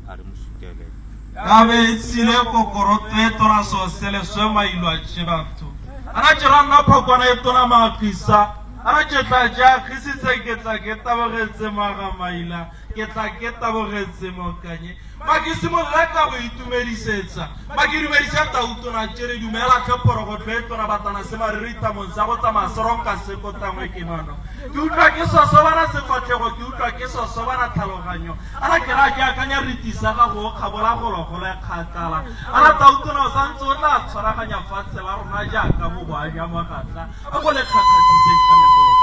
a re mosukele ka be tsile kokorote tora so sele so mailwa tshebafto ana tjera nna phokwana e tona maqisa ana tjetla ja khisitse ke tla ke tabogetse maga maila ke tla ke tabogetse mokanye makisimo leka go itumedisetsa makirumedisa tautona tjere dumela tlhoporo go tlhetona batana se marita monsa go tsamaya seronka se kotangwe ke mano ke utlwa ke sosobana sefatlhego ke utlwa ke sosobana tlhaloganyo ana ke ra ke akanya ritisa ga go kgabola gologolo e kgakala ana tautona o santse o tla tshwaraganya fatshe la rona jaaka mo boanya magatla a go le kgakgatiseng ka megoro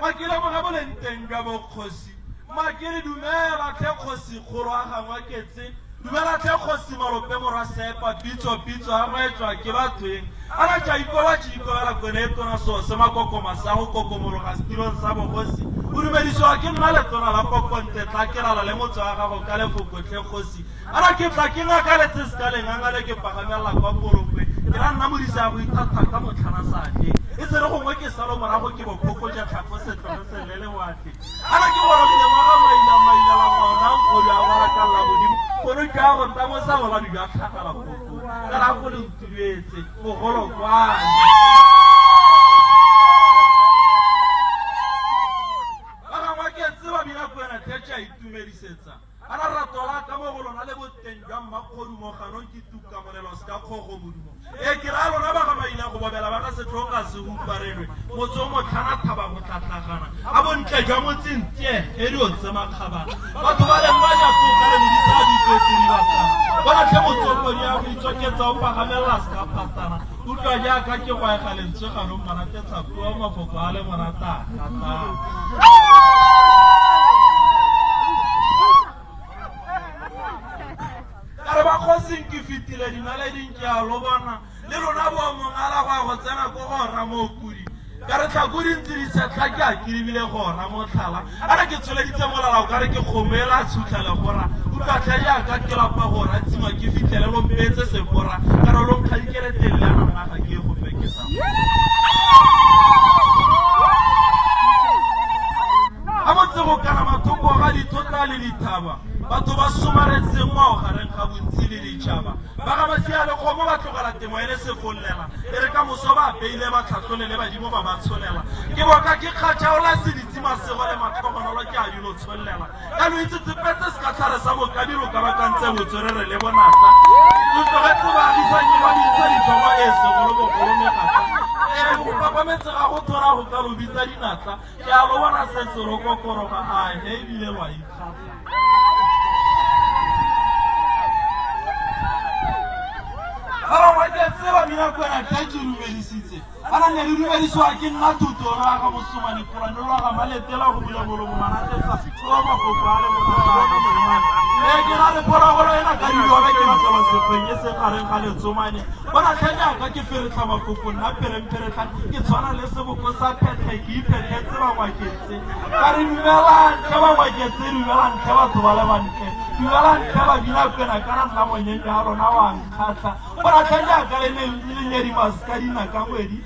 makile mo ga bolenteng ka bokgosi makile dumela tle kgosi kgoro a gangwa ketse dumela tle kgosi malope morwa sepa pitso a rwetswa ke bathweng ana tja ikola tšikobela kone e tona so se makokoma sa go kokomologa setirong sa bogosi o dumedisiwa ke nna letona la kokonte tla kelala le motho wa gago ka lefokotlhe kgosi ana ke tla ke ngakaletse se ka lengangale ke pagamelela kwa porokwe ke ra nna modisa ya go ithatha ka motlhana sake e se re gongwe ke salo morago ke bophokotša tlhafo setlogo selele wate ana ke borobile maga maina la ngwana nkgolo a boraka la bodimo kono ke a go ntamo sa gola di ka tlhagala koko ka ra go le ntuletse mogolo kwane ba gangwa ke tseba bina kwena thetša itumedisetsa ana ratola ka mo go lona le boteng jwa mmakgodumo ganong ke tukamolelo se ka kgogo modumo e ke ra lona ba ga maina go bobela ba ka setlhogo ka se utlwarelwe motse o motlhana thaba go tlatlagana a bontle jwa motsentsie e dio tse makgabana batho ba leng ba jakoka le medisa a dipetsedi batana bona tlhe motsokodi ya go itsoketsa o pagamelela se ka phatana utlwa jaaka ke goega lentswe ganong monatetsa pua mafoko a le monata gatana kare ba kgosing ke fetile dinaleding ke a lo bona le rona boamong a la go a go tsena ko gora mo kudi ka re tlhakodi ntse di setlha ke a kiribile gora motlhala a re ke tsholeditse molala o ka re ke kgomela tshutla le gora utlwatlha jaaka ke lapa gora tshima ke fitlhele lompetse sekora ka re lonkgadikeleteng le ananaga ke go fekesa a motse go kana mathoko ga dithota le dithaba batho ba somaretseng ngwao gareng ga bontsi le ditšhaba ba ga basia le kgomo ba tlogela temo e le sefollela e re ka moso ba apeile ba tlhatlhole le badimo ba ba tsholela ke boka ke kgatšhaola seditsima sego le matlhogonolo ke a dilo tsholela ka no itsetsepetse se ka tlhare sa bokadilo ka bakantse botswerere le bonatla lotlogetse baagisanye ba dintsa dithomo e segolo bogolo megata go papametse ga go thora go ka lo bitsa dinatla ke a lo bona se serokokoroga a he ebile lwa ikgatla tseba mina kwena tla ke rumedisitse ana ne re rumedisiwa ke nna tutoro a ga mosomane polane lo ga maletela go bula molomo manatetsa o mafoko a le monaa ke na le poragolo ena ka diobe ke matlaba sekgweng e se gareng ga letsomane bona tlhanyaka ke feretlha mafoko nna perempheretlha ke tshwana le seboko sa phetlhe ke iphetlhetse bangwaketse ka re dumelantle bangwaketse dumelantle batho ba le bantle dumelantle ba bina kwena ka ra nna monyeng ya rona wa nkgatlha bona tlhanyaka le ne lenyedimaska dinaka ngwedi